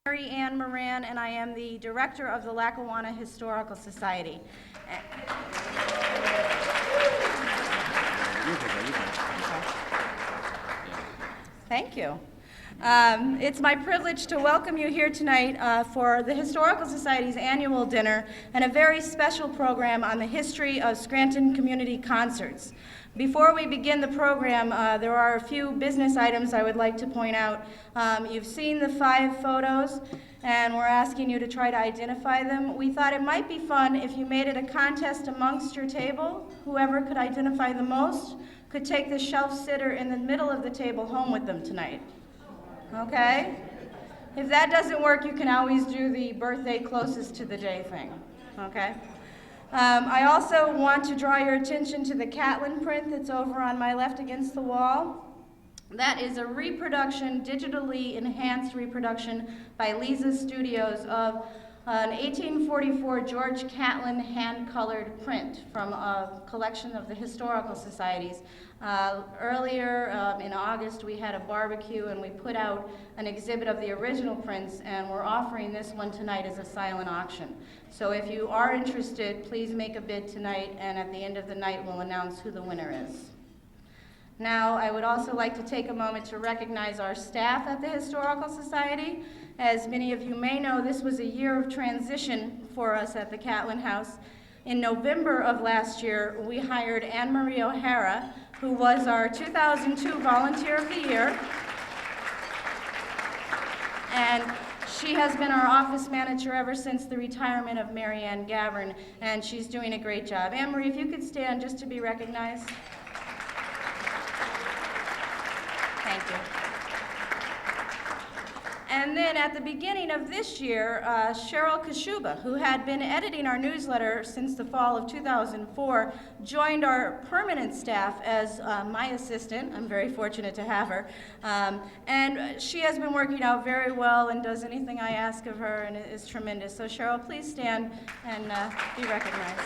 Mary Ann Moran, and I am the director of the Lackawanna Historical Society. Thank you. It's my privilege to welcome you here tonight for the Historical Society's annual dinner and a very special program on the history of Scranton community concerts. Before we begin the program, there are a few business items I would like to point out. You've seen the 5 photos, and we're asking you to try to identify them. We thought it might be fun if you made it a contest amongst your table. Whoever could identify the most could take the shelf sitter in the middle of the table home with them tonight. Okay? If that doesn't work, you can always do the birthday closest to the day thing. Okay? I also want to draw your attention to the Catlin print that's over on my left against the wall. That is a reproduction, digitally enhanced reproduction by Lisa Studios of an 1844 George Catlin hand-colored print from a collection of the historical societies. Earlier in August, we had a barbecue and we put out an exhibit of the original prints, and we're offering this one tonight as a silent auction. So if you are interested, please make a bid tonight, and at the end of the night, we'll announce who the winner is. Now, I would also like to take a moment to recognize our staff at the Historical Society. As many of you may know, this was a year of transition for us at the Catlin House. In November of last year, we hired Anne Marie O'Hara, who was our 2002 Volunteer of the Year. And she has been our office manager ever since the retirement of Mary Ann Gavern, and she's doing a great job. Anne Marie, if you could stand just to be recognized. Thank you. And then at the beginning of this year, Cheryl Kashuba, who had been editing our newsletter since the fall of 2004, joined our permanent staff as my assistant. I'm very fortunate to have her. And she has been working out very well and does anything I ask of her, and is tremendous. So Cheryl, please stand and be recognized.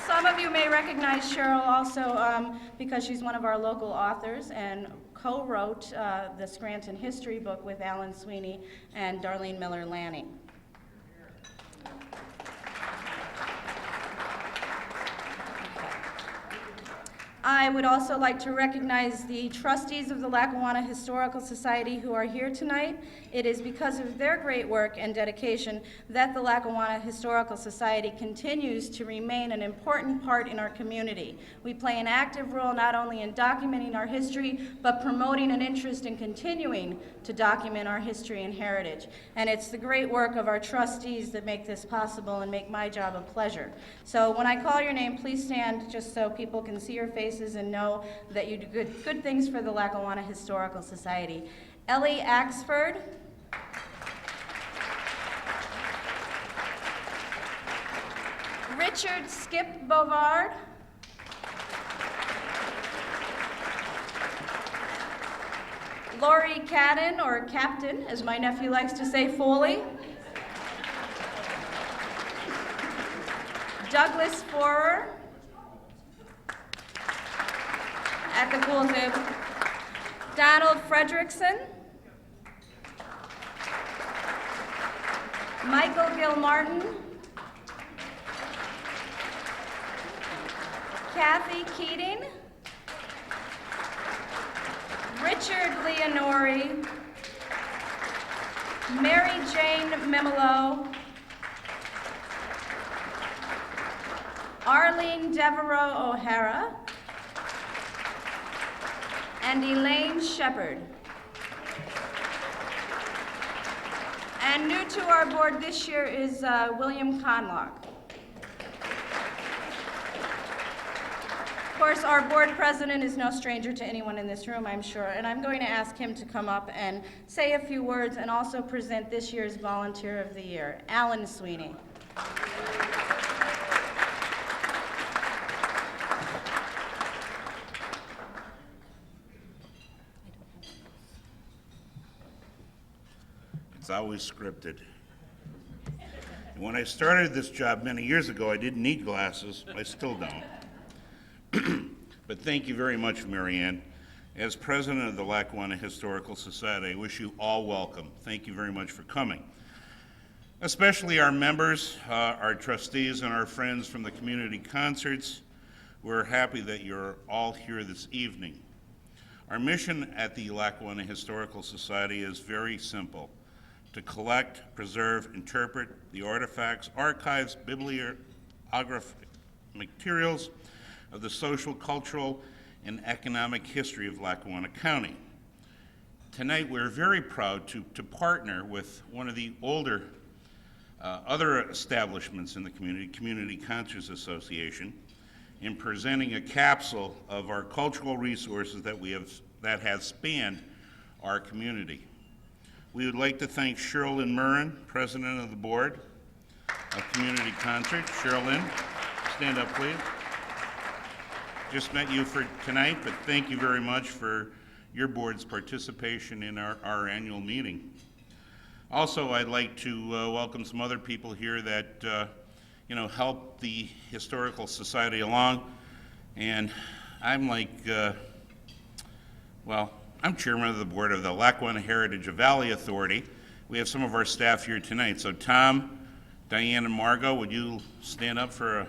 Some of you may recognize Cheryl also because she's one of our local authors and co-wrote the Scranton history book with Alan Sweeney and Darlene Miller-Lanning. I would also like to recognize the trustees of the Lackawanna Historical Society who are here tonight. It is because of their great work and dedication that the Lackawanna Historical Society continues to remain an important part in our community. We play an active role not only in documenting our history, but promoting an interest in continuing to document our history and heritage. And it's the great work of our trustees that make this possible and make my job a pleasure. So when I call your name, please stand just so people can see your face and know that you do good things for the Lackawanna Historical Society. Ellie Axford. Richard Skip Bovard. Lori Cadden, or Captain, as my nephew likes to say, Foley. Douglas Forer. At the pool table. Donald Fredrickson. Michael Gilmartin. Kathy Keating. Richard Leonori. Mary Jane Memelo. Arlene Devereaux O'Hara. And Elaine Shepard. And new to our board this year is William Conlock. Of course, our board president is no stranger to anyone in this room, I'm sure, and I'm going to ask him to come up and say a few words and also present this year's Volunteer of the Year, Alan Sweeney. It's always scripted. And when I started this job many years ago, I didn't need glasses. I still don't. But thank you very much, Mary Ann. As president of the Lackawanna Historical Society, I wish you all welcome. Thank you very much for coming. Especially our members, our trustees, and our friends from the community concerts. We're happy that you're all here this evening. Our mission at the Lackawanna Historical Society is very simple: to collect, preserve, interpret the artifacts, archives, bibliographic materials of the social, cultural, and economic history of Lackawanna County. Tonight, we're very proud to partner with one of the older other establishments in the Community Concerts Association, in presenting a capsule of our cultural resources that have spanned our community. We would like to thank Cheryl Murrin, President of the Board of Community Concerts. Cheryl, stand up, please. Just met you for tonight, but thank you very much for your board's participation in our annual meeting. Also, I'd like to welcome some other people here that help the Historical Society along. And I'm I'm chairman of the board of the Lackawanna Heritage Valley Authority. We have some of our staff here tonight. So Tom, Diane, and Margot, would you stand up for a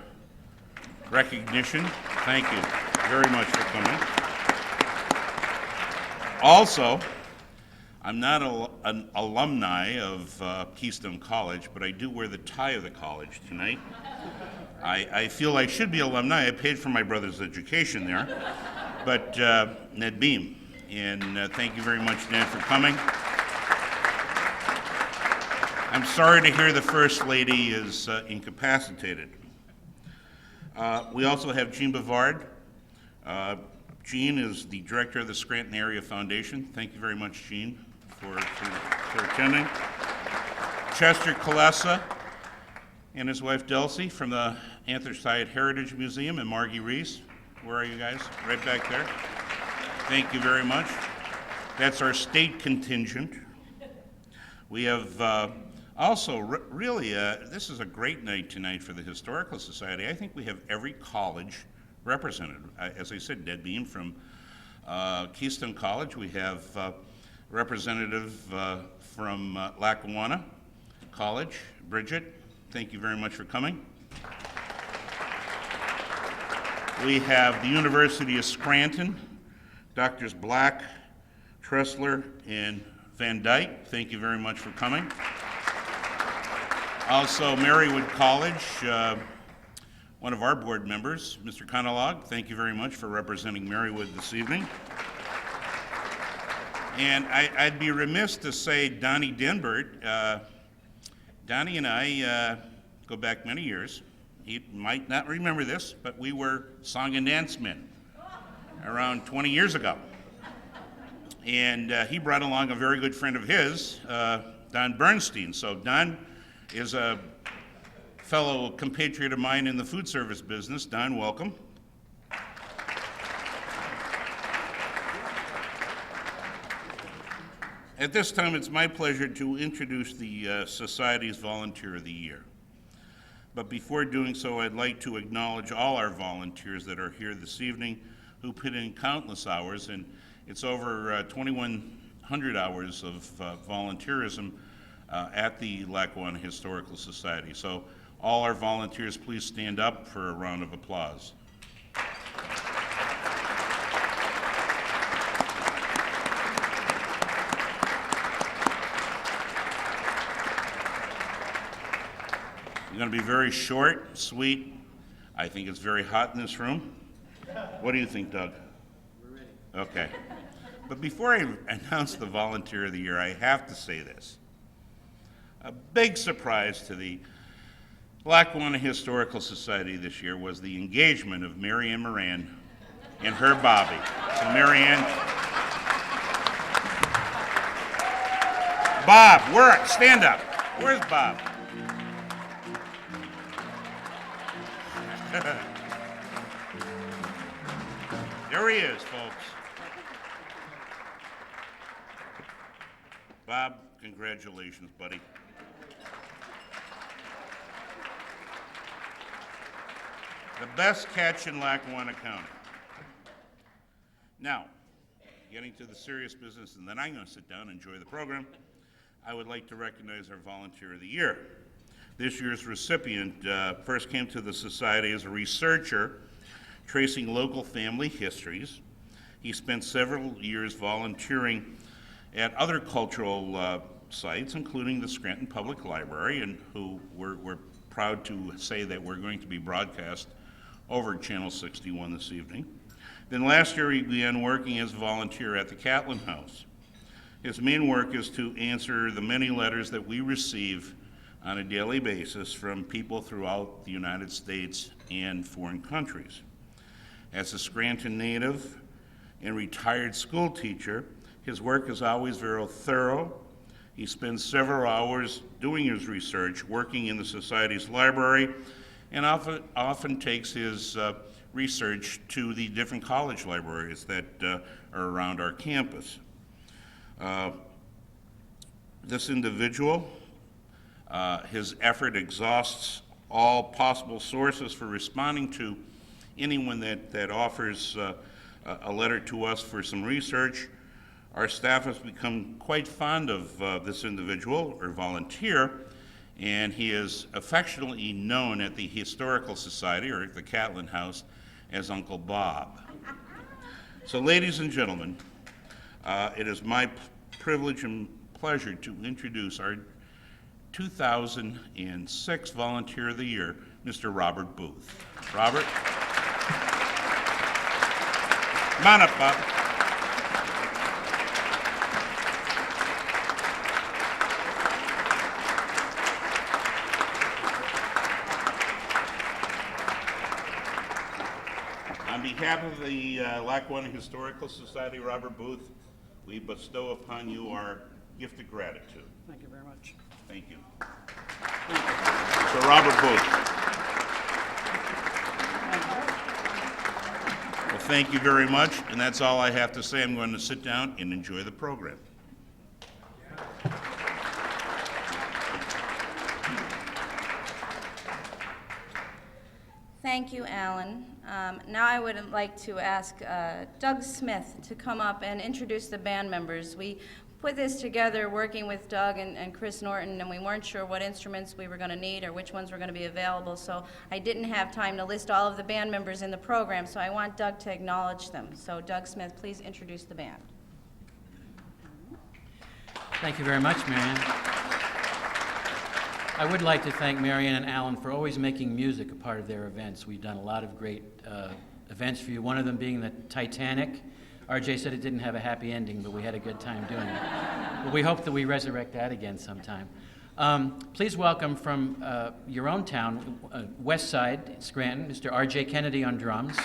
recognition? Thank you very much for coming. Also, I'm not an alumni of Keystone College, but I do wear the tie of the college tonight. I feel I should be alumni. I paid for my brother's education there, but Ned Beam. And thank you very much, Ned, for coming. I'm sorry to hear the First Lady is incapacitated. We also have Jean Bavard. Jean is the director of the Scranton Area Foundation. Thank you very much, Jean, for attending. Chester Kalesa and his wife Delcy from the Anthracite Heritage Museum, and Margie Reese. Where are you guys? Right back there. Thank you very much. That's our state contingent. We have also, this is a great night tonight for the Historical Society. I think we have every college represented. As I said, Ned Beam from Keystone College. We have representative from Lackawanna College, Bridget. Thank you very much for coming. We have the University of Scranton, Doctors Black, Tressler, and Van Dyke. Thank you very much for coming. Also, Marywood College, one of our board members, Mr. Conalog. Thank you very much for representing Marywood this evening. And I'd be remiss to say Donnie Denbert. Donnie and I go back many years. He might not remember this, but we were song and dance men around 20 years ago. And he brought along a very good friend of his, Don Bernstein. So Don is a fellow compatriot of mine in the food service business. Don, welcome. At this time, it's my pleasure to introduce the Society's Volunteer of the Year. But before doing so, I'd like to acknowledge all our volunteers that are here this evening who put in countless hours, and it's over 2,100 hours of volunteerism at the Lackawanna Historical Society. So all our volunteers, please stand up for a round of applause. I'm going to be very short, sweet. I think it's very hot in this room. What do you think, Doug? We're ready. Okay. But before I announce the Volunteer of the Year, I have to say this. A big surprise to the Lackawanna Historical Society this year was the engagement of Marianne Moran and her Bobby. So Marianne, Bob, stand up. Where's Bob? There he is, folks. Bob, congratulations, buddy. The best catch in Lackawanna County. Now, getting to the serious business, and then I'm going to sit down and enjoy the program, I would like to recognize our Volunteer of the Year. This year's recipient first came to the Society as a researcher tracing local family histories. He spent several years volunteering at other cultural sites, including the Scranton Public Library, and who we're proud to say that we're going to be broadcast over Channel 61 this evening. Then last year he began working as a volunteer at the Catlin House. His main work is to answer the many letters that we receive on a daily basis from people throughout the United States and foreign countries. As a Scranton native and retired school teacher, his work is always very thorough. He spends several hours doing his research, working in the Society's library, and often takes his research to the different college libraries that are around our campus. This individual, his effort exhausts all possible sources for responding to anyone that offers a letter to us for some research. Our staff has become quite fond of this individual or volunteer, and he is affectionately known at the Historical Society or at the Catlin House as Uncle Bob. So ladies and gentlemen, it is my privilege and pleasure to introduce our 2006 Volunteer of the Year, Mr. Robert Booth. Robert? Come on up, Bob. On behalf of the Lackawanna Historical Society, Robert Booth, we bestow upon you our gift of gratitude. Thank you very much. Thank you. So Robert Booth. Well, thank you very much, and that's all I have to say. I'm going to sit down and enjoy the program. Thank you, Alan. Now I would like to ask Doug Smith to come up and introduce the band members. We put this together working with Doug and Chris Norton, and we weren't sure what instruments we were going to need or which ones were going to be available, so I didn't have time to list all of the band members in the program, so I want Doug to acknowledge them. So Doug Smith, please introduce the band. Thank you very much, Marianne. I would like to thank Marianne and Alan for always making music a part of their events. We've done a lot of great events for you, one of them being the Titanic. RJ said it didn't have a happy ending, but we had a good time doing it. But we hope that we resurrect that again sometime. Please welcome from your own town, West Side, Scranton, Mr. RJ Kennedy on drums.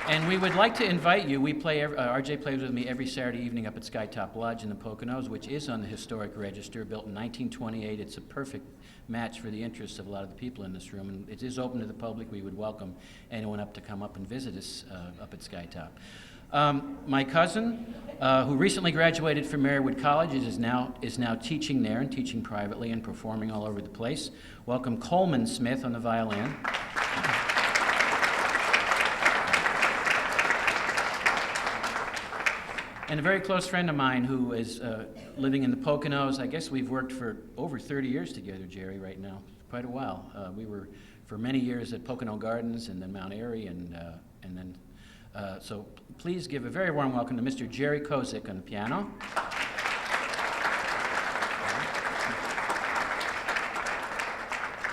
And we would like to invite you. We play. RJ plays with me every Saturday evening up at Skytop Lodge in the Poconos, which is on the Historic Register, built in 1928. It's a perfect match for the interests of a lot of the people in this room, and it is open to the public. We would welcome anyone up to come up and visit us up at Skytop. My cousin, who recently graduated from Marywood College, is now teaching there and teaching privately and performing all over the place. Welcome Coleman Smith on the violin. And a very close friend of mine who is living in the Poconos. I guess we've worked for over 30 years together, Jerry, right now. Quite a while. We were for many years at Pocono Gardens and then Mount Airy, so please give a very warm welcome to Mr. Jerry Kozik on the piano.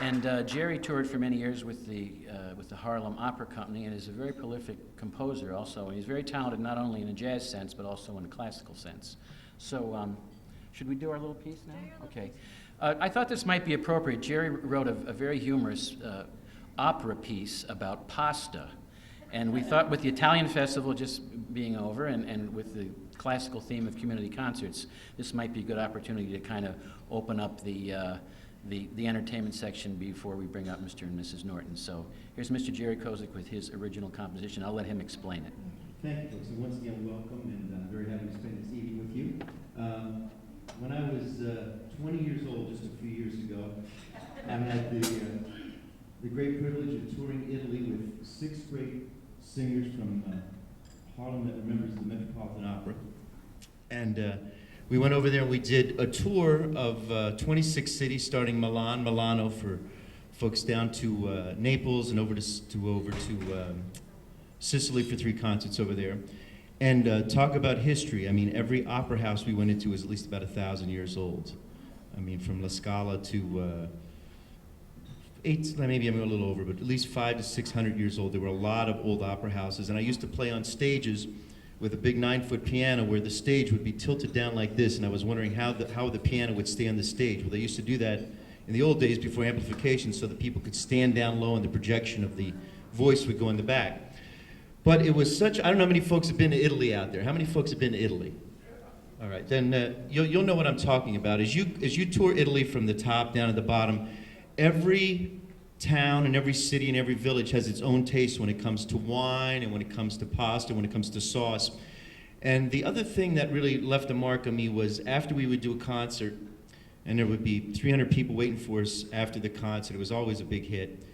And Jerry toured for many years with the Harlem Opera Company and is a very prolific composer also. And he's very talented not only in a jazz sense, but also in a classical sense. So should we do our little piece now? Okay. I thought this might be appropriate. Jerry wrote a very humorous opera piece about pasta. And we thought with the Italian festival just being over and with the classical theme of community concerts, this might be a good opportunity to kind of open up the entertainment section before we bring up Mr. and Mrs. Norton. So here's Mr. Jerry Kozik with his original composition. I'll let him explain it. Thank you, folks. And once again, welcome, and I'm very happy to spend this evening with you. When I was 20 years old, just a few years ago, I had the great privilege of touring Italy with 6 great singers from Harlem that were members of the Metropolitan Opera. And we went over there and we did a tour of 26 cities, starting Milano for folks down to Naples and over to Sicily for 3 concerts over there. And talk about history. I mean, every opera house we went into was at least about 1,000 years old. I mean, from La Scala to maybe I'm a little over, but at least 500 to 600 years old. There were a lot of old opera houses, and I used to play on stages with a big 9-foot piano where the stage would be tilted down like this, and I was wondering how the piano would stay on the stage. Well, they used to do that in the old days before amplification so that people could stand down low and the projection of the voice would go in the back. But it was such, I don't know how many folks have been to Italy out there. How many folks have been to Italy? All right, then you'll know what I'm talking about. As you tour Italy from the top down to the bottom, every town and every city and every village has its own taste when it comes to wine and when it comes to pasta, when it comes to sauce. And the other thing that really left a mark on me was after we would do a concert, and there would be 300 people waiting for us after the concert. It was always a big hit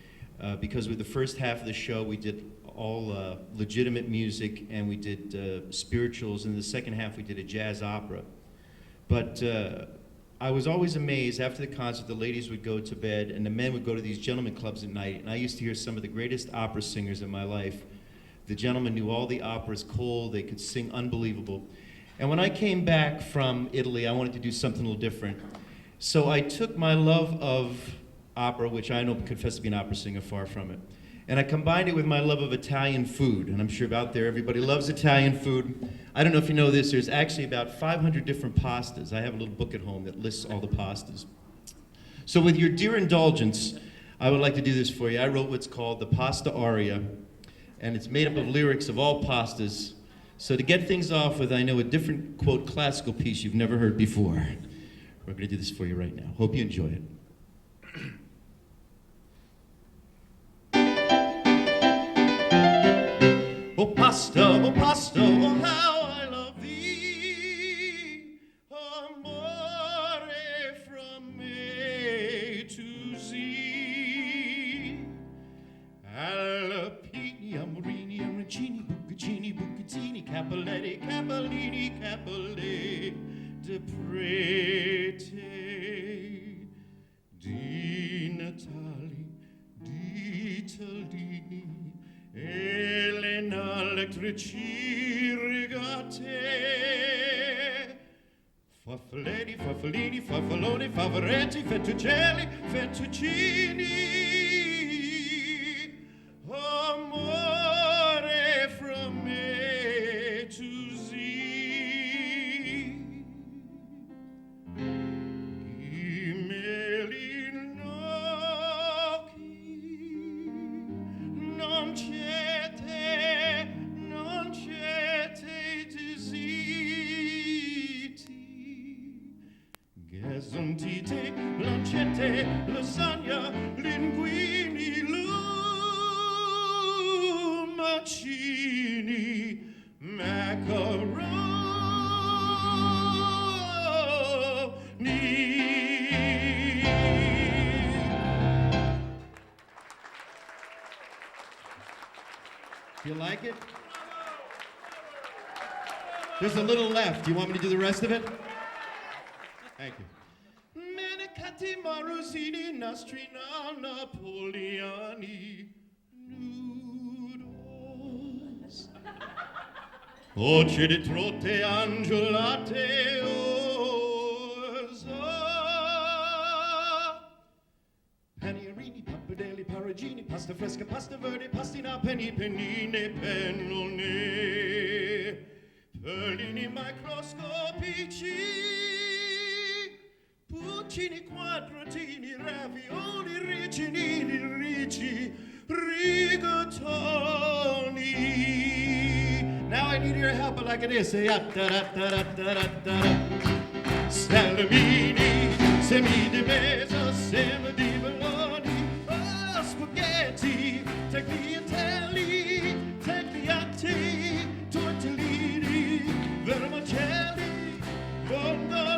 because with the first half of the show, we did all legitimate music, and we did spirituals, and in the second half we did a jazz opera. But I was always amazed, after the concert, the ladies would go to bed, and the men would go to these gentlemen clubs at night, and I used to hear some of the greatest opera singers in my life. The gentlemen knew all the operas cold, they could sing unbelievable. And when I came back from Italy, I wanted to do something a little different. So I took my love of opera, which I don't confess to be an opera singer, far from it, and I combined it with my love of Italian food, and I'm sure out there everybody loves Italian food. I don't know if you know this, there's actually about 500 different pastas. I have a little book at home that lists all the pastas. So with your dear indulgence, I would like to do this for you. I wrote what's called the Pasta Aria, and it's made up of lyrics of all pastas. So to get things off with, I know, a different, quote, classical piece you've never heard before. We're going to do this for you right now. Hope you enjoy it. Oh pasta, oh how I love thee, amore from A to Z. Alpini, amorini, arancini, bucatini, capoletti, capellini, capelle, de prete, di Natali, di Taldini, Elena elettrici regate, farfallini, farfallini, farfalloni, favaretti, fettuccelli, fettuccini, amore from A to Z. I melinocchi, non c'ete disiti, gazontite, lancette, lasagna, linguini, lumacini, macaroni. You like it? There's a little left. Do you want me to do the rest of it? Thank you. Menicati, Marusini, Nastrina, Napoleoni, noodles. Oce di trotte, angelate, orzo. Panierini, pappardelle, parigini, pasta fresca, pasta verde, pastina, penine, pennone, perlini microscopici, puccini, quadratini, ravioli, riccinini, ricci, rigatoni. Now I need your help like it is. Say, Salamini, semi di mezzo, semi di bologna, oh, spaghetti, tagliatelle, tagliati, tortellini, vermicelli, gondoletti.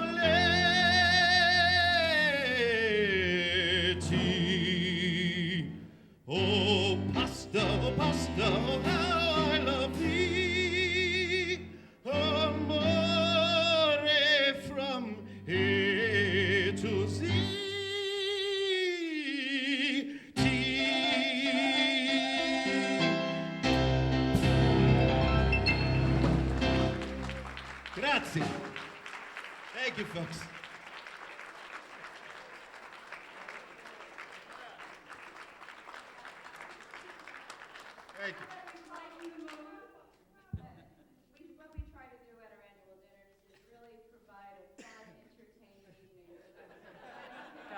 Oh pasta, Grazie. Thank you, folks. Thank you. What we try to do at our annual dinners is really provide a fun, entertaining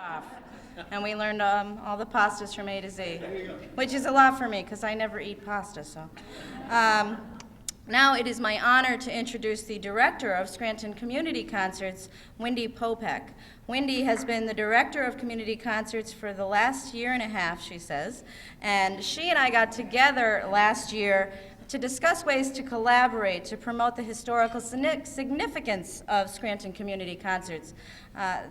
evening. And we learned all the pastas from A to Z, which is a lot for me because I never eat pasta. So now it is my honor to introduce the director of Scranton Community Concerts, Wendy Popek. Wendy has been the director of community concerts for the last year and a half, she says, and she and I got together last year to discuss ways to collaborate to promote the historical significance of Scranton Community Concerts.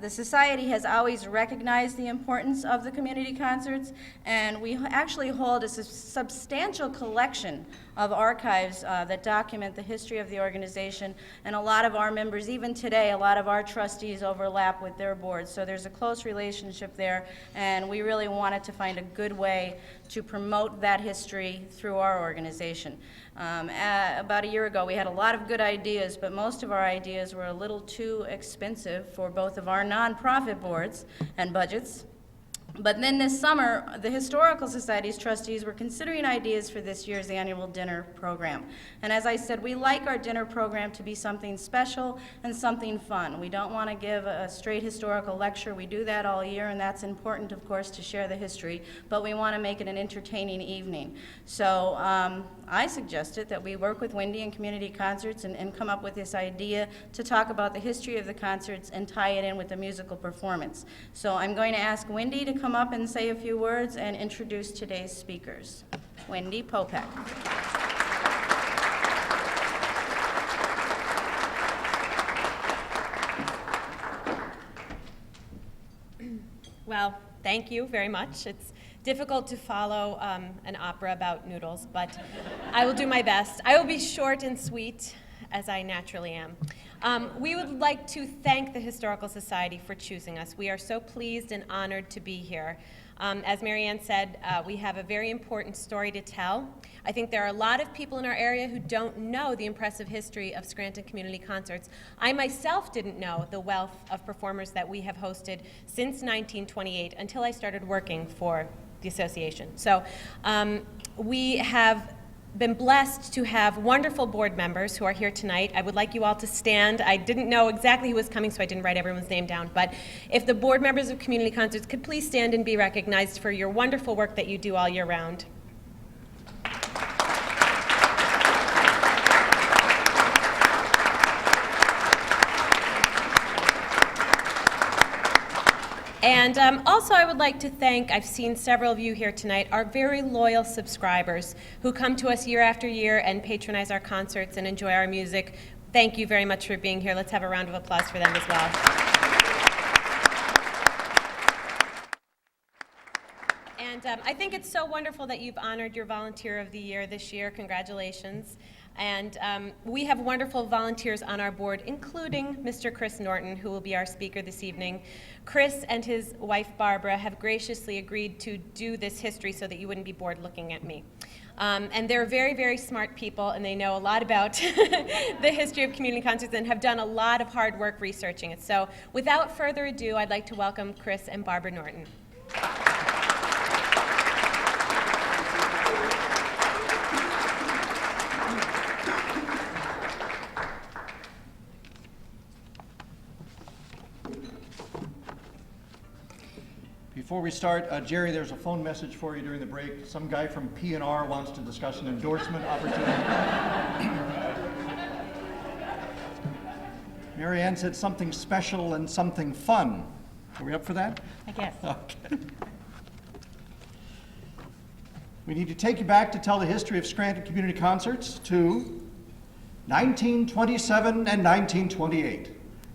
The Society has always recognized the importance of the community concerts, and we actually hold a substantial collection of archives that document the history of the organization, and a lot of our members, even today, a lot of our trustees overlap with their boards, so there's a close relationship there, and we really wanted to find a good way to promote that history through our organization. About a year ago, we had a lot of good ideas, but most of our ideas were a little too expensive for both of our nonprofit boards and budgets. But then this summer, the Historical Society's trustees were considering ideas for this year's annual dinner program. And as I said, we like our dinner program to be something special and something fun. We don't want to give a straight historical lecture. We do that all year, and that's important, of course, to share the history, but we want to make it an entertaining evening. So I suggested that we work with Wendy and Community Concerts and come up with this idea to talk about the history of the concerts and tie it in with the musical performance. So I'm going to ask Wendy to come up and say a few words and introduce today's speakers. Wendy Popek. Well, thank you very much. It's difficult to follow an opera about noodles, but I will do my best. I will be short and sweet, as I naturally am. We would like to thank the Historical Society for choosing us. We are so pleased and honored to be here. As Marianne said, we have a very important story to tell. I think there are a lot of people in our area who don't know the impressive history of Scranton Community Concerts. I myself didn't know the wealth of performers that we have hosted since 1928 until I started working for the association. So we have been blessed to have wonderful board members who are here tonight. I would like you all to stand. I didn't know exactly who was coming, so I didn't write everyone's name down, but if the board members of Community Concerts could please stand and be recognized for your wonderful work that you do all year round. And also I would like to thank, I've seen several of you here tonight, our very loyal subscribers who come to us year after year and patronize our concerts and enjoy our music. Thank you very much for being here. Let's have a round of applause for them as well. And I think it's so wonderful that you've honored your Volunteer of the Year this year. Congratulations. And we have wonderful volunteers on our board, including Mr. Chris Norton, who will be our speaker this evening. Chris and his wife, Barbara, have graciously agreed to do this history so that you wouldn't be bored looking at me. And they're very, very smart people, and they know a lot about the history of community concerts and have done a lot of hard work researching it. So without further ado, I'd like to welcome Chris and Barbara Norton. Before we start, Jerry, there's a phone message for you during the break. Some guy from P&R wants to discuss an endorsement opportunity. Mary Ann said something special and something fun. Are we up for that? I guess. Okay. We need to take you back to tell the history of Scranton Community Concerts to 1927 and 1928,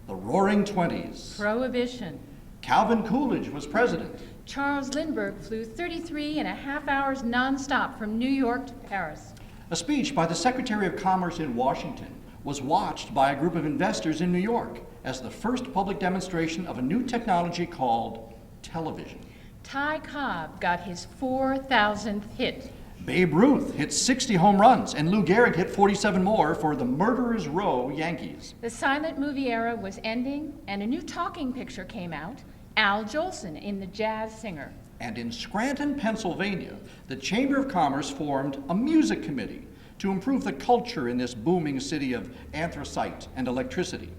the Roaring Twenties. Prohibition. Calvin Coolidge was president. Charles Lindbergh flew 33 and a half hours nonstop from New York to Paris. A speech by the Secretary of Commerce in Washington was watched by a group of investors in New York as the first public demonstration of a new technology called television. Ty Cobb got his 4,000th hit. Babe Ruth hit 60 home runs, and Lou Gehrig hit 47 more for the Murderers Row Yankees. The silent movie era was ending, and a new talking picture came out, Al Jolson in The Jazz Singer. And in Scranton, Pennsylvania, the Chamber of Commerce formed a music committee to improve the culture in this booming city of anthracite and electricity.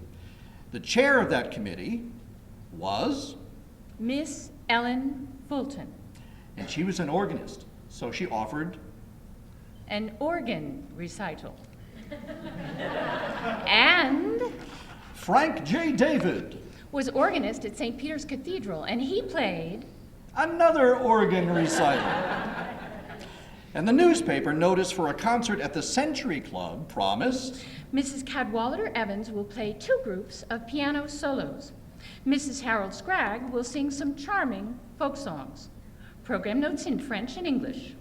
The chair of that committee was, Miss Ellen Fulton, and she was an organist, so she offered, an organ recital. And Frank J. David, was organist at St. Peter's Cathedral, and he played another organ recital. And the newspaper notice for a concert at the Century Club promised, Mrs. Cadwallader Evans will play 2 groups of piano solos. Mrs. Harold Scragg will sing some charming folk songs. Program notes in French and English.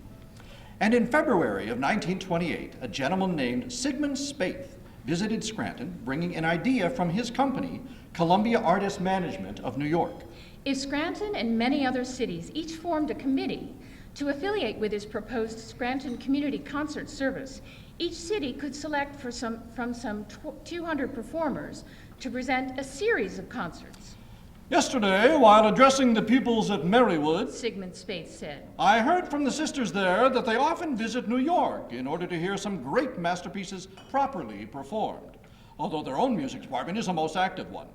And in February of 1928, a gentleman named Sigmund Spaeth visited Scranton, bringing an idea from his company, Columbia Artist Management of New York. If Scranton and many other cities each formed a committee to affiliate with his proposed Scranton Community Concert Service, each city could select from some 200 performers to present a series of concerts. Yesterday, while addressing the pupils at Marywood, Sigmund Spaeth said, I heard from the sisters there that they often visit New York in order to hear some great masterpieces properly performed, although their own music department is a most active one.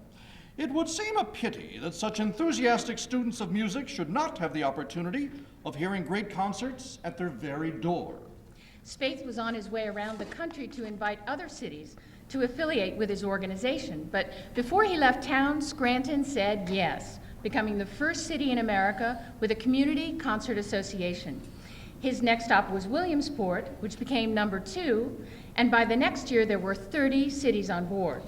It would seem a pity that such enthusiastic students of music should not have the opportunity of hearing great concerts at their very door. Spaeth was on his way around the country to invite other cities to affiliate with his organization, but before he left town, Scranton said yes, becoming the first city in America with a community concert association. His next stop was Williamsport, which became number 2, and by the next year there were 30 cities on board.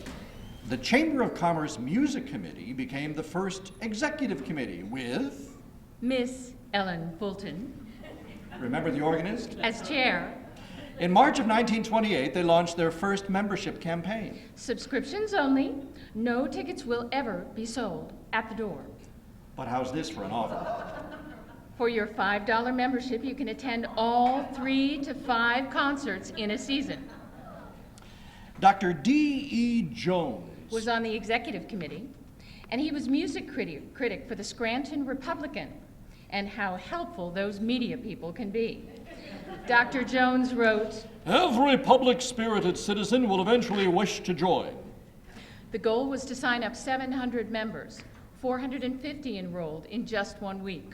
The Chamber of Commerce Music Committee became the first executive committee with, Miss Ellen Fulton remember the organist? as chair. In March of 1928, they launched their first membership campaign. Subscriptions only. No tickets will ever be sold at the door. But how's this for an offer? For your $5 membership, you can attend all 3 to 5 concerts in a season. Dr. D.E. Jones Was on the executive committee, and he was music critic for the Scranton Republican, and how helpful those media people can be. Dr. Jones wrote, Every public-spirited citizen will eventually wish to join. the goal was to sign up 700 members, 450 enrolled in just 1 week.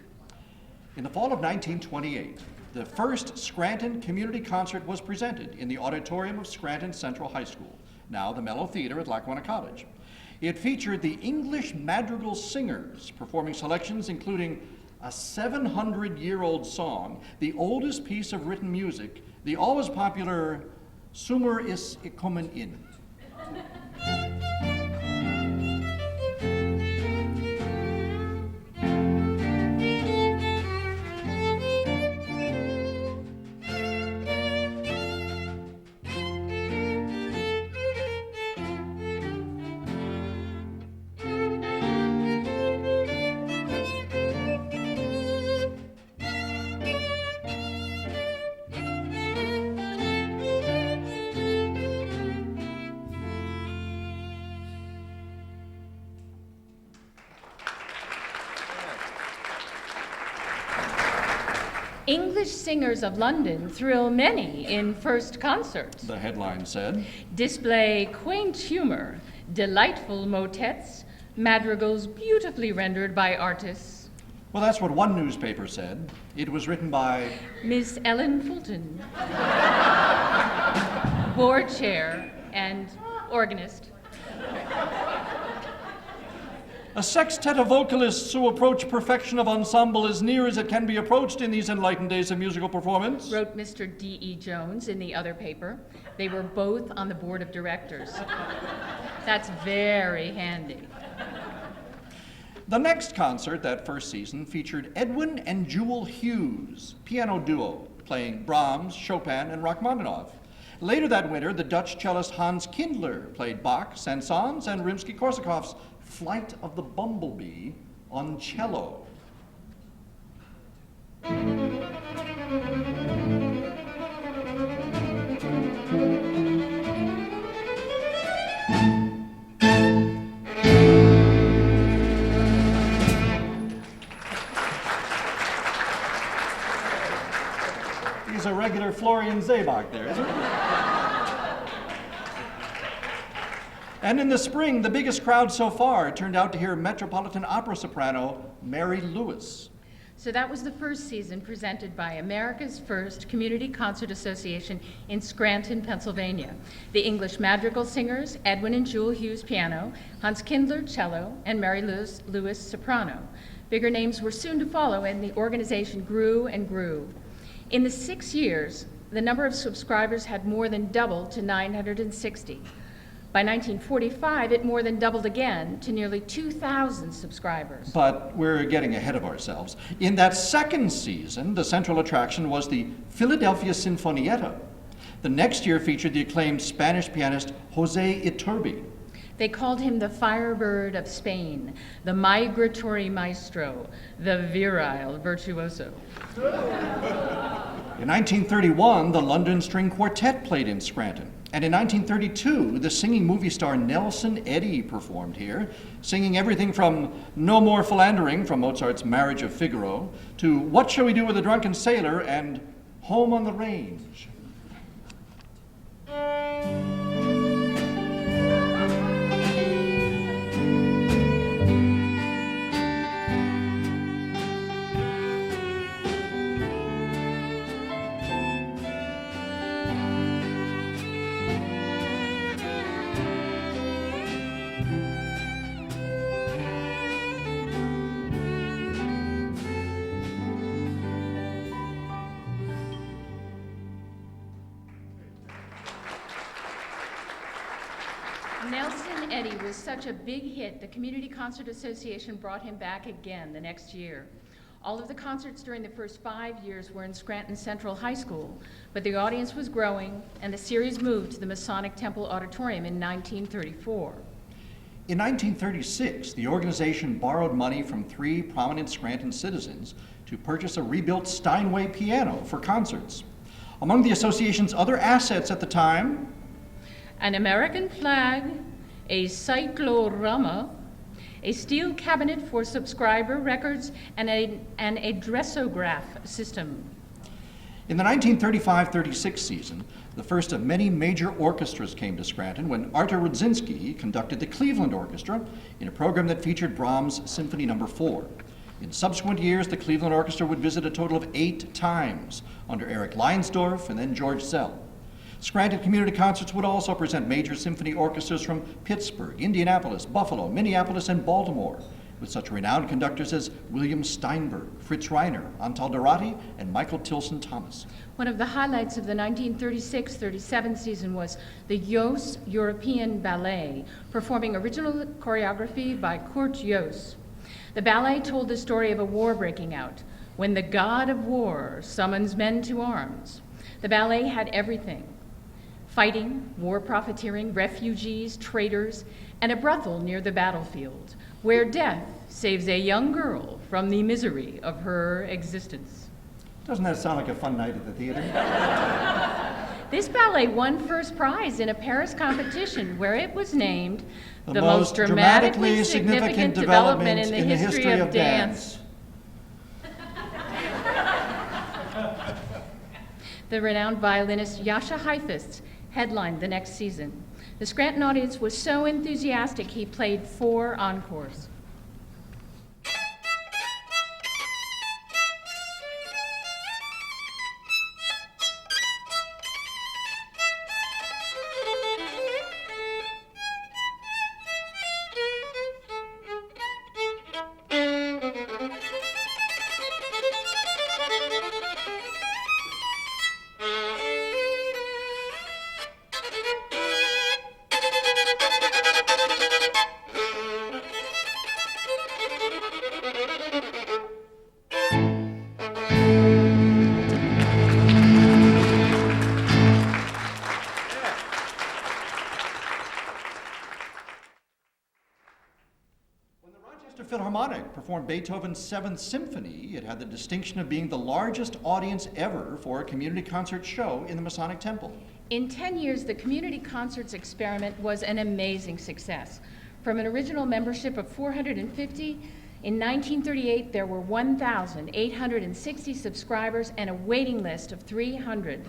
In the fall of 1928, the first Scranton Community Concert was presented in the auditorium of Scranton Central High School, now the Mello Theater at Lackawanna College. It featured the English Madrigal Singers performing selections including a 700-year-old song, the oldest piece of written music, the always popular Summer is Kommen in. English singers of London thrill many in first concerts. The headline said. Display quaint humor, delightful motets, madrigals beautifully rendered by artists. Well, that's what one newspaper said. It was written by Miss Ellen Fulton, board chair and organist. a sextet of vocalists who approach perfection of ensemble as near as it can be approached in these enlightened days of musical performance. Wrote Mr. D.E. Jones in the other paper. They were both on the board of directors. That's very handy. The next concert that first season featured Edwin and Jewel Hughes, piano duo, playing Brahms, Chopin, and Rachmaninoff. Later that winter, the Dutch cellist Hans Kindler played Bach, Saint-Saëns, and Rimsky-Korsakov's Flight of the Bumblebee on cello. regular Florian Zabak there, isn't it? And in the spring, the biggest crowd so far turned out to hear Metropolitan Opera soprano Mary Lewis. So that was the first season presented by America's first Community Concert Association in Scranton, Pennsylvania. The English madrigal singers, Edwin and Jewel Hughes piano, Hans Kindler cello, and Mary Lewis soprano. Bigger names were soon to follow, and the organization grew and grew. In the 6 years, the number of subscribers had more than doubled to 960. By 1945, it more than doubled again to nearly 2,000 subscribers. But we're getting ahead of ourselves. In that second season, the central attraction was the Philadelphia Sinfonietta. The next year featured the acclaimed Spanish pianist Jose Iturbi. They called him the Firebird of Spain, the migratory maestro, the virile virtuoso. In 1931, the London String Quartet played in Scranton. And in 1932, the singing movie star Nelson Eddy performed here, singing everything from No More Philandering from Mozart's Marriage of Figaro to What Shall We Do with a Drunken Sailor and Home on the Range. Nelson Eddy was such a big hit, the Community Concert Association brought him back again the next year. All of the concerts during the first 5 years were in Scranton Central High School, but the audience was growing, and the series moved to the Masonic Temple Auditorium in 1934. In 1936, the organization borrowed money from 3 prominent Scranton citizens to purchase a rebuilt Steinway piano for concerts. Among the association's other assets at the time, An American flag, a cyclorama, a steel cabinet for subscriber records, and an addressograph system. in the 1935-36 season, the first of many major orchestras came to Scranton when Artur Rudzinski conducted the Cleveland Orchestra in a program that featured Brahms' Symphony No. 4. In subsequent years, the Cleveland Orchestra would visit a total of 8 times under Eric Leinsdorf and then George Zell. Scranton Community Concerts would also present major symphony orchestras from Pittsburgh, Indianapolis, Buffalo, Minneapolis, and Baltimore, with such renowned conductors as William Steinberg, Fritz Reiner, Antal Dorati, and Michael Tilson Thomas. One of the highlights of the 1936-37 season was the Yoast European Ballet, performing original choreography by Kurt Yoast. The ballet told the story of a war breaking out, when the god of war summons men to arms. The ballet had everything: fighting, war profiteering, refugees, traitors, and a brothel near the battlefield, where death saves a young girl from the misery of her existence. Doesn't that sound like a fun night at the theater? This ballet won first prize in a Paris competition where it was named The most dramatically significant development in the history of dance. The renowned violinist Jascha Heifetz headlined the next season. The Scranton audience was so enthusiastic he played 4 encores. Philharmonic performed Beethoven's 7th Symphony, it had the distinction of being the largest audience ever for a community concert show in the Masonic Temple. In 10 years, the Community Concerts experiment was an amazing success. From an original membership of 450, In 1938, there were 1,860 subscribers and a waiting list of 300.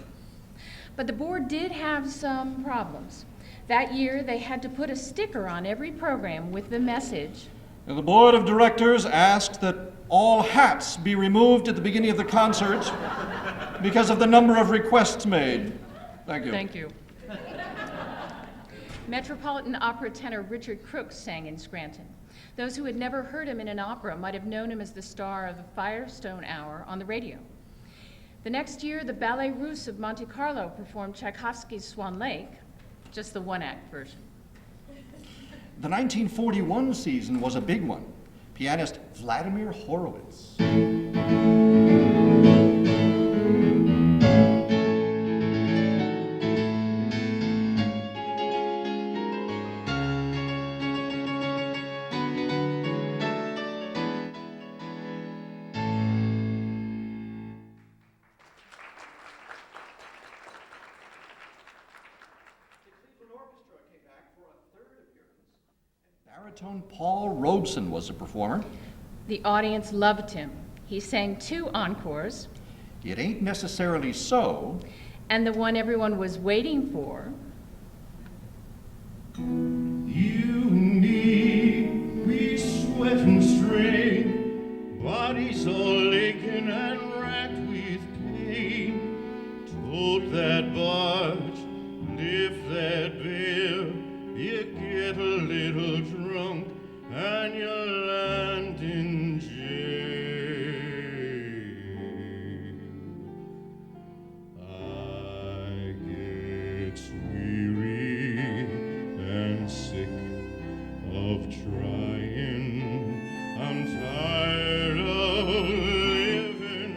But the board did have some problems. That year, they had to put a sticker on every program with the message, And the board of directors asked that all hats be removed at the beginning of the concert because of the number of requests made. Thank you. "Thank you." Metropolitan opera tenor Richard Crooks sang in Scranton. Those who had never heard him in an opera might have known him as the star of the Firestone Hour on the radio. The next year, the Ballet Russe of Monte Carlo performed Tchaikovsky's Swan Lake, just the one-act version. The 1941 season was a big one. Pianist Vladimir Horowitz. Baritone Paul Robeson was the performer. The audience loved him. He sang 2 encores, It Ain't Necessarily So, and the one everyone was waiting for, You and me, we sweat and strain, bodies all aching and racked with pain. Tote that barge, lift that bale, you get a little drunk and you land in jail. I get weary and sick of trying. I'm tired of living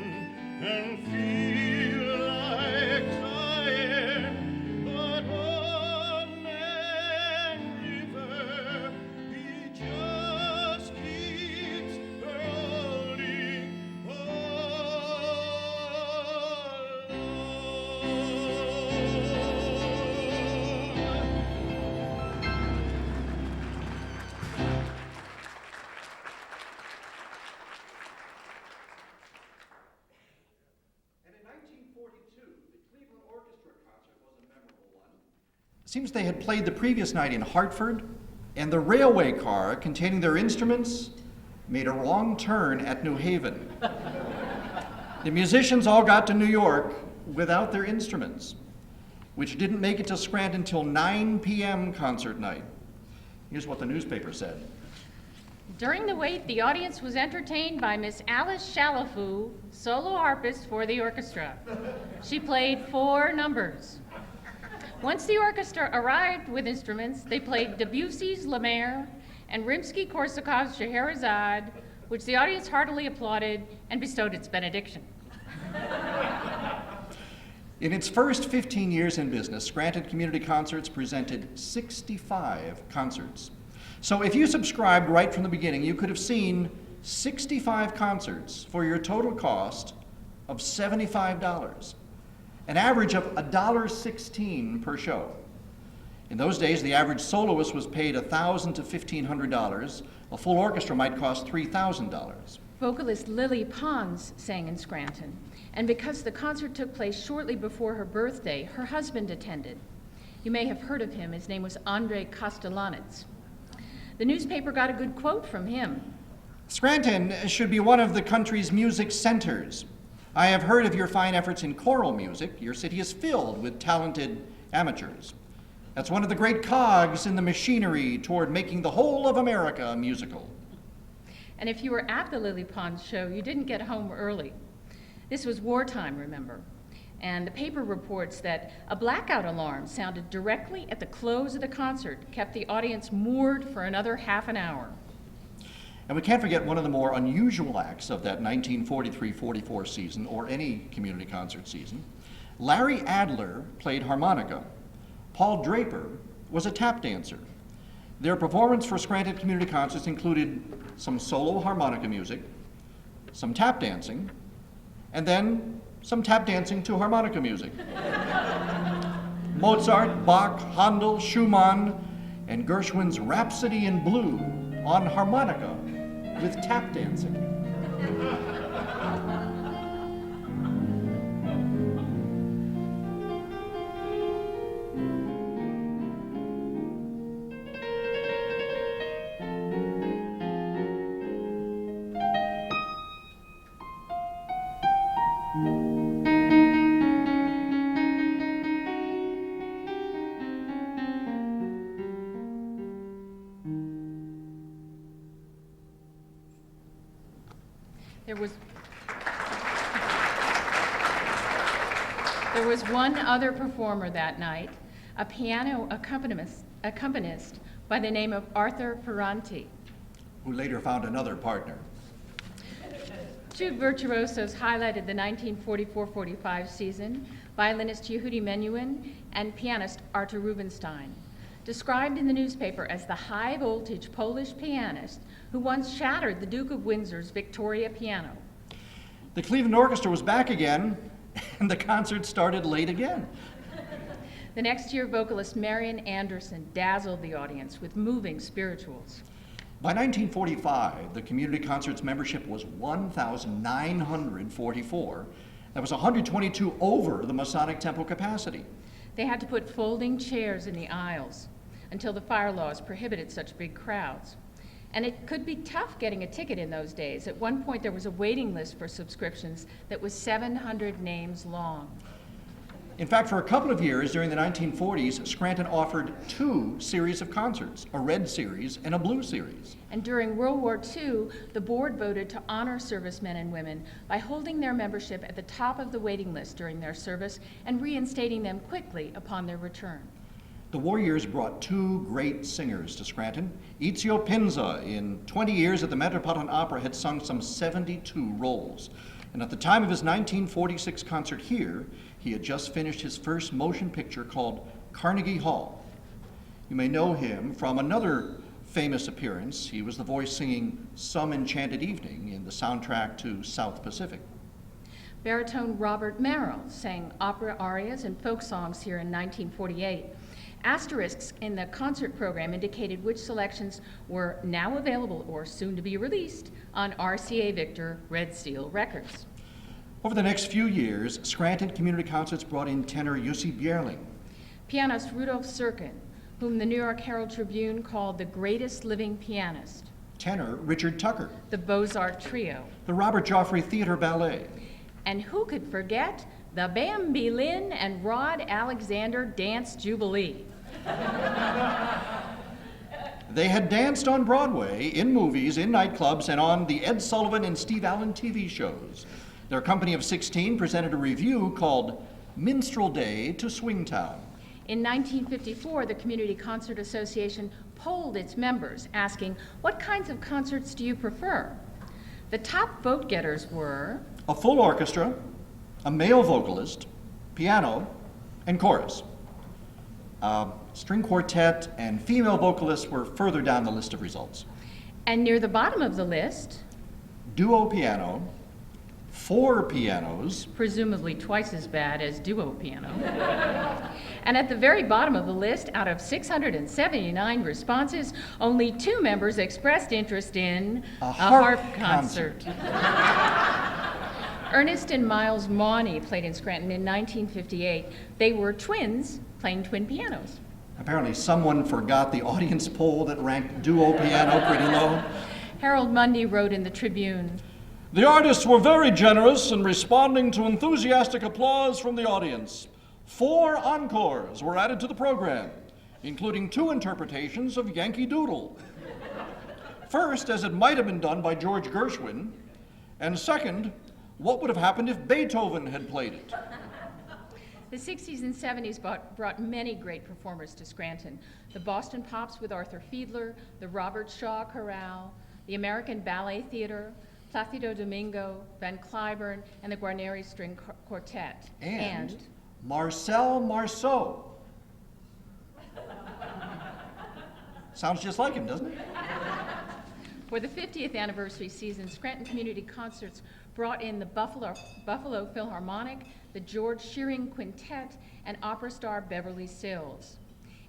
and feel like dying. But old man River, he just keeps rolling on. And in 1942, the Cleveland Orchestra concert was a memorable one. Seems they had played the previous night in Hartford, and the railway car containing their instruments made a wrong turn at New Haven. The musicians all got to New York without their instruments, which didn't make it to Scranton until 9 p.m. concert night. Here's what the newspaper said. During the wait, the audience was entertained by Miss Alice Shalafoo, solo harpist for the orchestra. She played 4 numbers. Once the orchestra arrived with instruments, they played Debussy's La Mer and Rimsky-Korsakov's Scheherazade, which the audience heartily applauded and bestowed its benediction. In its first 15 years in business, Scranton Community Concerts presented 65 concerts. So if you subscribed right from the beginning, you could have seen 65 concerts for your total cost of $75, an average of $1.16 per show. In those days, the average soloist was paid $1,000 to $1,500. A full orchestra might cost $3,000. Vocalist Lily Pons sang in Scranton, and because the concert took place shortly before her birthday, her husband attended. You may have heard of him. His name was Andrei Kostelanets. The newspaper got a good quote from him. Scranton should be one of the country's music centers. I have heard of your fine efforts in choral music. Your city is filled with talented amateurs. That's one of the great cogs in the machinery toward making the whole of America musical. And if you were at the Lily Pons show, you didn't get home early. This was wartime, remember? And the paper reports that a blackout alarm sounded directly at the close of the concert, kept the audience moored for another half an hour. And we can't forget one of the more unusual acts of that 1943-44 season, or any community concert season. Larry Adler played harmonica. Paul Draper was a tap dancer. Their performance for Scranton Community Concerts included some solo harmonica music, some tap dancing, and then some tap dancing to harmonica music. Mozart, Bach, Handel, Schumann, and Gershwin's Rhapsody in Blue on harmonica with tap dancing. There was one other performer that night, a piano accompanist by the name of Arthur Ferranti. Who later found another partner. Two virtuosos highlighted the 1944-45 season, violinist Yehudi Menuhin and pianist Artur Rubinstein, described in the newspaper as the high-voltage Polish pianist who once shattered the Duke of Windsor's Victoria piano. The Cleveland Orchestra was back again, and the concert started late again. The next year, vocalist Marian Anderson dazzled the audience with moving spirituals. By 1945, the community concerts membership was 1,944. That was 122 over the Masonic Temple capacity. They had to put folding chairs in the aisles until the fire laws prohibited such big crowds. And it could be tough getting a ticket in those days. At one point, there was a waiting list for subscriptions that was 700 names long. In fact, for a couple of years during the 1940s, Scranton offered two series of concerts, a red series and a blue series. And during World War II, the board voted to honor servicemen and women by holding their membership at the top of the waiting list during their service and reinstating them quickly upon their return. The war years brought two great singers to Scranton. Ezio Pinza, in 20 years at the Metropolitan Opera, had sung some 72 roles. And at the time of his 1946 concert here, he had just finished his first motion picture called Carnegie Hall. You may know him from another famous appearance. He was the voice singing Some Enchanted Evening in the soundtrack to South Pacific. Baritone Robert Merrill sang opera arias and folk songs here in 1948. Asterisks in the concert program indicated which selections were now available or soon to be released on RCA Victor Red Seal Records. Over the next few years, Scranton Community Concerts brought in tenor Jussi Björling, Pianist Rudolf Serkin, whom the New York Herald Tribune called the greatest living pianist. tenor Richard Tucker, The Mozart Trio. the Robert Joffrey Theater Ballet, And who could forget the Bambi Lynn and Rod Alexander Dance Jubilee? They had danced on Broadway, in movies, in nightclubs, and on the Ed Sullivan and Steve Allen TV shows. Their company of 16 presented a revue called Minstrel Day to Swingtown. In 1954, the Community Concert Association polled its members, asking, what kinds of concerts do you prefer? The top vote getters were A full orchestra, a male vocalist, piano, and chorus. String quartet and female vocalists were further down the list of results. and near the bottom of the list, Duo piano, 4 pianos, presumably twice as bad as duo piano. And at the very bottom of the list, out of 679 responses, only 2 members expressed interest in A harp concert. Ernest and Miles Mawney played in Scranton in 1958. They were twins playing twin pianos. Apparently someone forgot the audience poll that ranked duo piano pretty low. Harold Mundy wrote in the Tribune, The artists were very generous in responding to enthusiastic applause from the audience. 4 encores were added to the program, including 2 interpretations of Yankee Doodle. First, as it might have been done by George Gershwin, and second, what would have happened if Beethoven had played it? The 60s and 70s brought many great performers to Scranton. The Boston Pops with Arthur Fiedler, the Robert Shaw Chorale, the American Ballet Theater, Placido Domingo, Van Cliburn, and the Guarneri String Quartet. And Marcel Marceau. Sounds just like him, doesn't it? For the 50th anniversary season, Scranton Community Concerts brought in the Buffalo Philharmonic, the George Shearing Quintet, and opera star Beverly Sills.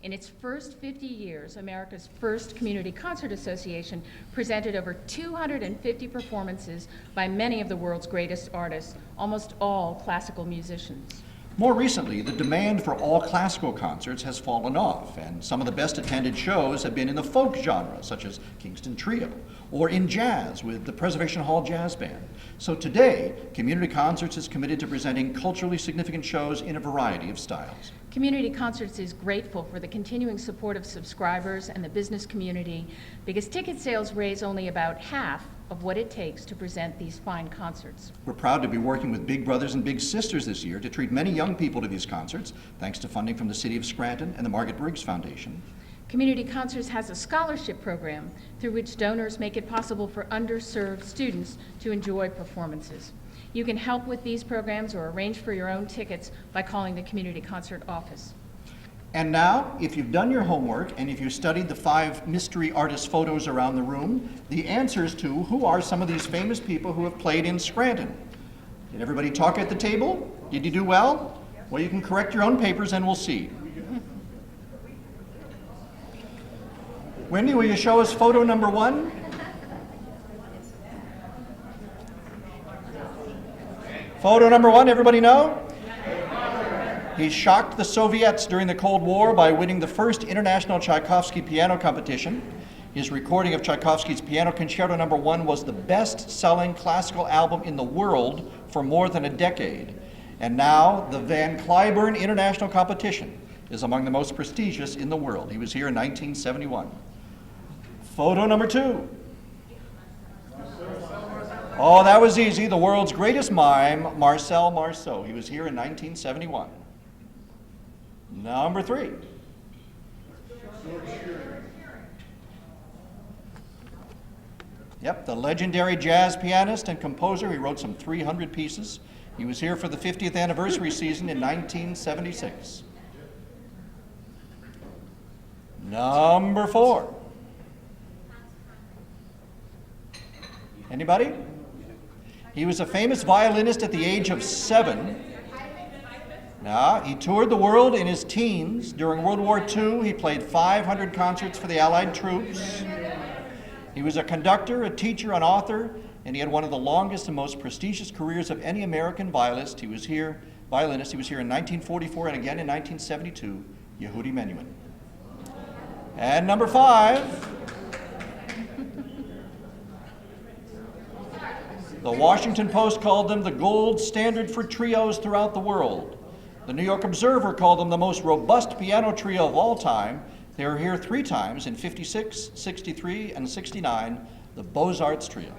In its first 50 years, America's first community concert association presented over 250 performances by many of the world's greatest artists, almost all classical musicians. More recently, the demand for all classical concerts has fallen off, and some of the best attended shows have been in the folk genre, such as Kingston Trio, or in jazz with the Preservation Hall Jazz Band. So today, Community Concerts is committed to presenting culturally significant shows in a variety of styles. Community Concerts is grateful for the continuing support of subscribers and the business community because ticket sales raise only about half of what it takes to present these fine concerts. We're proud to be working with Big Brothers and Big Sisters this year to treat many young people to these concerts, thanks to funding from the City of Scranton and the Margaret Briggs Foundation. Community Concerts has a scholarship program through which donors make it possible for underserved students to enjoy performances. You can help with these programs or arrange for your own tickets by calling the Community Concert office. And now, if you've done your homework and if you studied the 5 mystery artist photos around the room, the answers to who are some of these famous people who have played in Scranton. Did everybody talk at the table? Did you do well? Well, you can correct your own papers and we'll see. Wendy, will you show us photo number 1? Photo number 1, everybody know? He shocked the Soviets during the Cold War by winning the first international Tchaikovsky piano competition. His recording of Tchaikovsky's Piano Concerto No. 1 was the best-selling classical album in the world for more than a decade. And now the Van Cliburn International Competition is among the most prestigious in the world. He was here in 1971. Photo number 2. Oh, that was easy. The world's greatest mime, Marcel Marceau. He was here in 1971. Number 3. Yep, the legendary jazz pianist and composer. He wrote some 300 pieces. He was here for the 50th anniversary season in 1976. Number 4. Anybody? He was a famous violinist at the age of 7. Now, he toured the world in his teens. During World War II, he played 500 concerts for the Allied troops. He was a conductor, a teacher, an author, and he had one of the longest and most prestigious careers of any American violinist. He was here in 1944 and again in 1972, Yehudi Menuhin. And number 5, the Washington Post called them the gold standard for trios throughout the world. The New York Observer called them the most robust piano trio of all time. They were here 3 times in 56, 63, and 69, the Beaux-Arts Trio.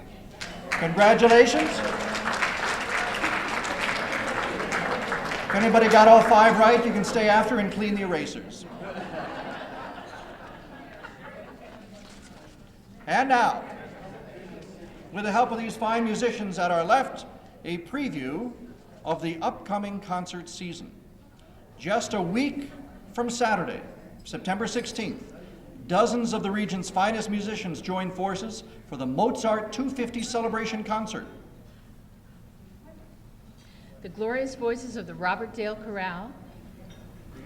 Congratulations. If anybody got all 5 right, you can stay after and clean the erasers. And now, with the help of these fine musicians at our left, a preview of the upcoming concert season. Just a week from Saturday, September 16th, dozens of the region's finest musicians join forces for the Mozart 250 celebration concert. The glorious voices of the Robert Dale Chorale,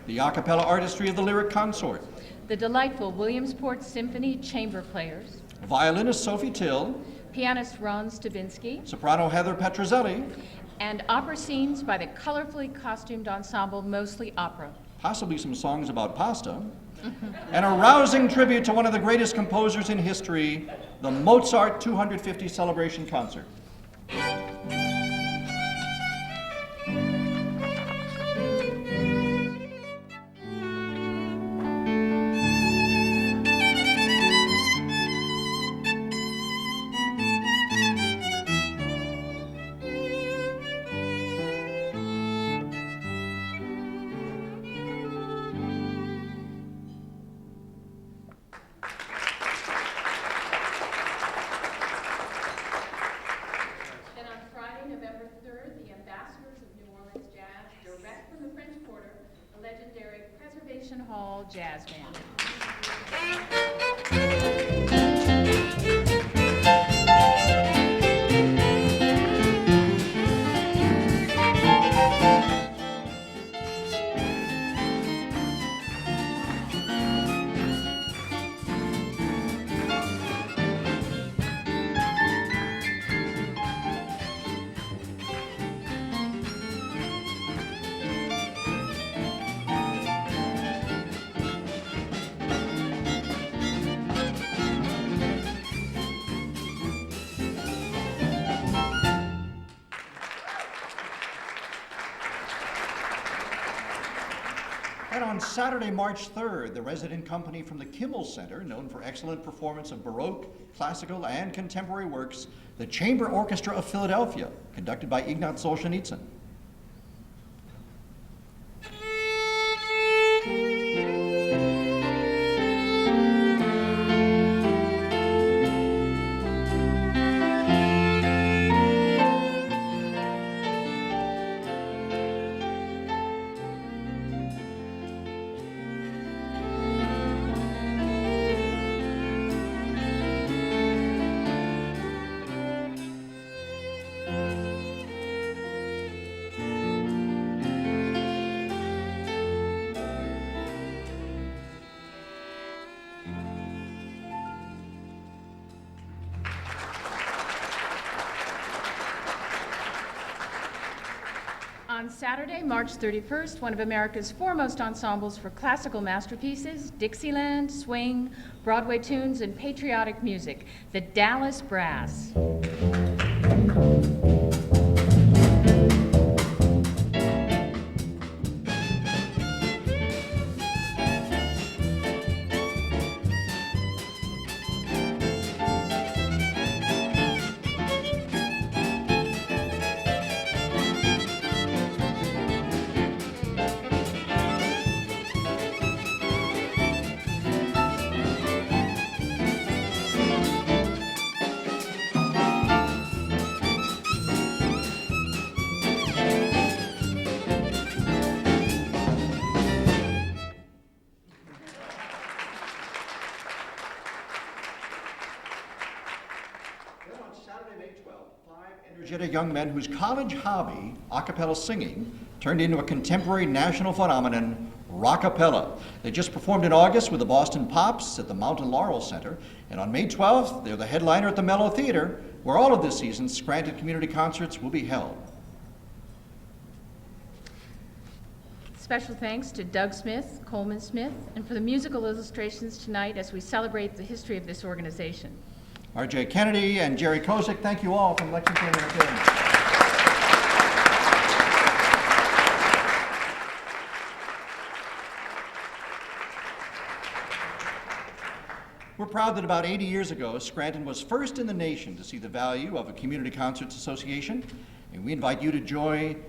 The a cappella artistry of the Lyric Consort, the delightful Williamsport Symphony chamber players, violinist Sophie Till, pianist Ron Stavinsky, soprano Heather Petrozelli, and opera scenes by the colorfully costumed ensemble Mostly Opera. possibly some songs about pasta, and a rousing tribute to one of the greatest composers in history, the Mozart 250 celebration concert. Hall Jazz Band. And on Saturday, March 3rd, the resident company from the Kimmel Center, known for excellent performance of Baroque, classical, and contemporary works, the Chamber Orchestra of Philadelphia, conducted by Ignat Solzhenitsyn. On Saturday, March 31st, one of America's foremost ensembles for classical masterpieces, Dixieland, swing, Broadway tunes, and patriotic music, the Dallas Brass. Energetic young men whose college hobby, a cappella singing, turned into a contemporary national phenomenon, rockapella. They just performed in August with the Boston Pops at the Mountain Laurel Center, and on May 12th, they're the headliner at the Mello Theater, where all of this season's Scranton community concerts will be held. Special thanks to Doug Smith, Coleman Smith, and for the musical illustrations tonight as we celebrate the history of this organization. R.J. Kennedy and Jerry Kozik, thank you all from Lexington Entertainment. We're proud that about 80 years ago, Scranton was first in the nation to see the value of a community concerts association, and we invite you to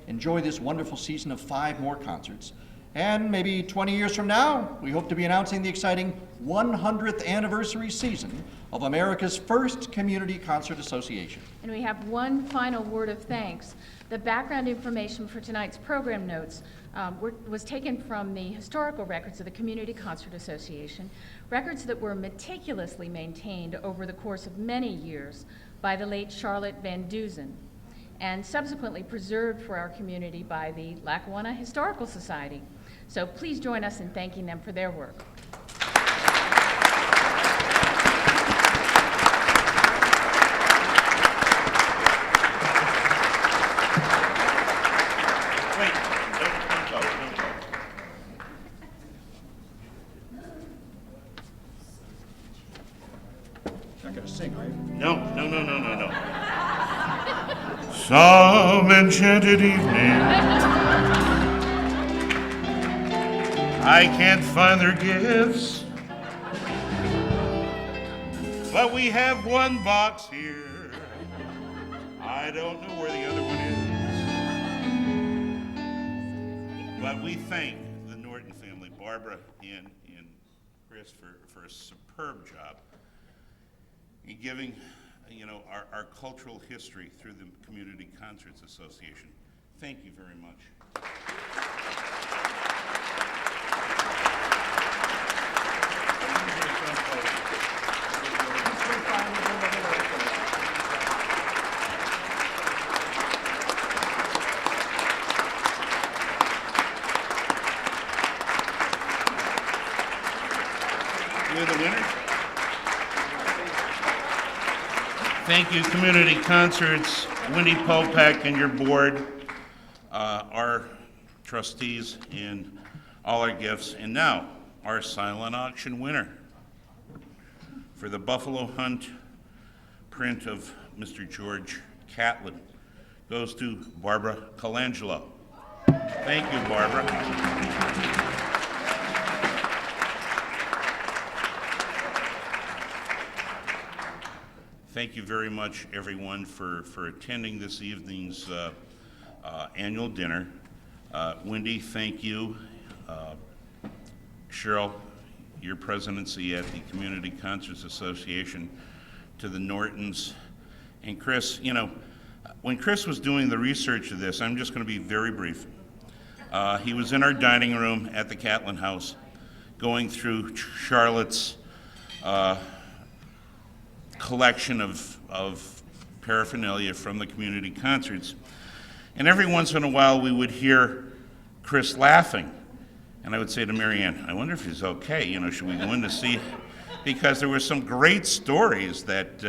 enjoy this wonderful season of 5 more concerts. And maybe 20 years from now, we hope to be announcing the exciting 100th anniversary season of America's first community concert association. And we have one final word of thanks. The background information for tonight's program notes was taken from the historical records of the Community Concert Association, records that were meticulously maintained over the course of many years by the late Charlotte Van Dusen, and subsequently preserved for our community by the Lackawanna Historical Society. So please join us in thanking them for their work. Wait, don't go. Not gonna sing, right? No. Some enchanted evening, I can't find their gifts, but we have one box here. I don't know where the other one is, but we thank the Norton family, Barbara and Chris, for a superb job in giving our cultural history through the Community Concerts Association. Thank you very much. You're the winner. Thank you, Community Concerts, Wendy Popek and your board, our trustees, and all our gifts. And now, our silent auction winner for the Buffalo Hunt print of Mr. George Catlin goes to Barbara Colangelo. Thank you, Barbara. thank you very much, everyone, for attending this evening's annual dinner. Wendy, thank you. Cheryl, your presidency at the Community Concerts Association, to the Nortons. And Chris, you know, when Chris was doing the research of this, I'm just going to be very brief. He was in our dining room at the Catlin House going through Charlotte's collection of paraphernalia from the community concerts. And every once in a while we would hear Chris laughing. And I would say to Marianne, I wonder if he's okay, you know, should we go in to see? Because there were some great stories that,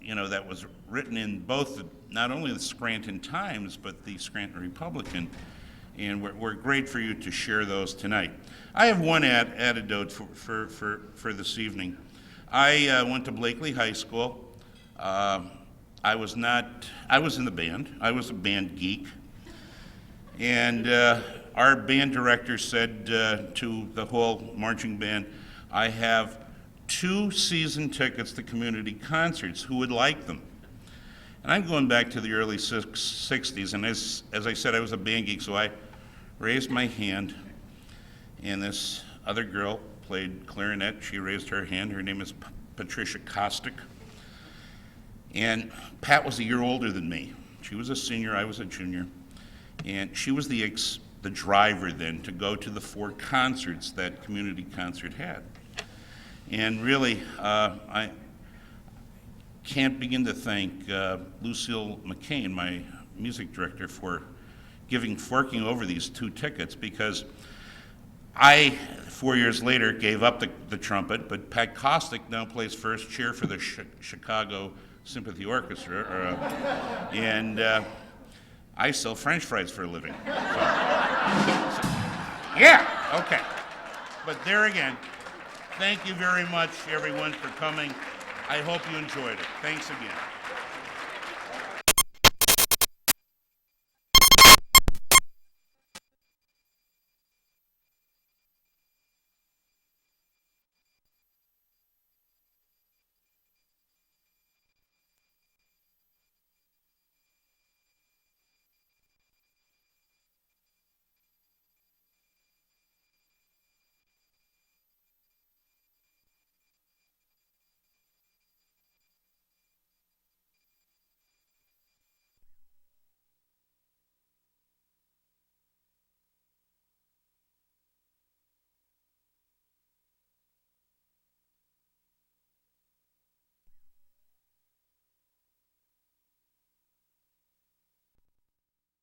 you know, that was written in both, not only the Scranton Times, but the Scranton Republican. And we're great for you to share those tonight. I have one anecdote for this evening. I went to Blakely High School. I was in the band. I was a band geek. And our band director said to the whole marching band, I have 2 season tickets to community concerts. Who would like them? And I'm going back to the early 60s, and as I said, I was a band geek, so I raised my hand, and this other girl played clarinet. She raised her hand. Her name is Patricia Kostick. And Pat was a year older than me. She was a senior, I was a junior. And she was the driver then to go to the 4 concerts that community concert had. And really, I can't begin to thank Lucille McCain, my music director, for forking over these 2 tickets, because I, 4 years later, gave up the trumpet, but Pat Kostick now plays first chair for the Chicago Symphony Orchestra, and I sell French fries for a living. Yeah, okay. But there again, thank you very much, everyone, for coming. I hope you enjoyed it. Thanks again.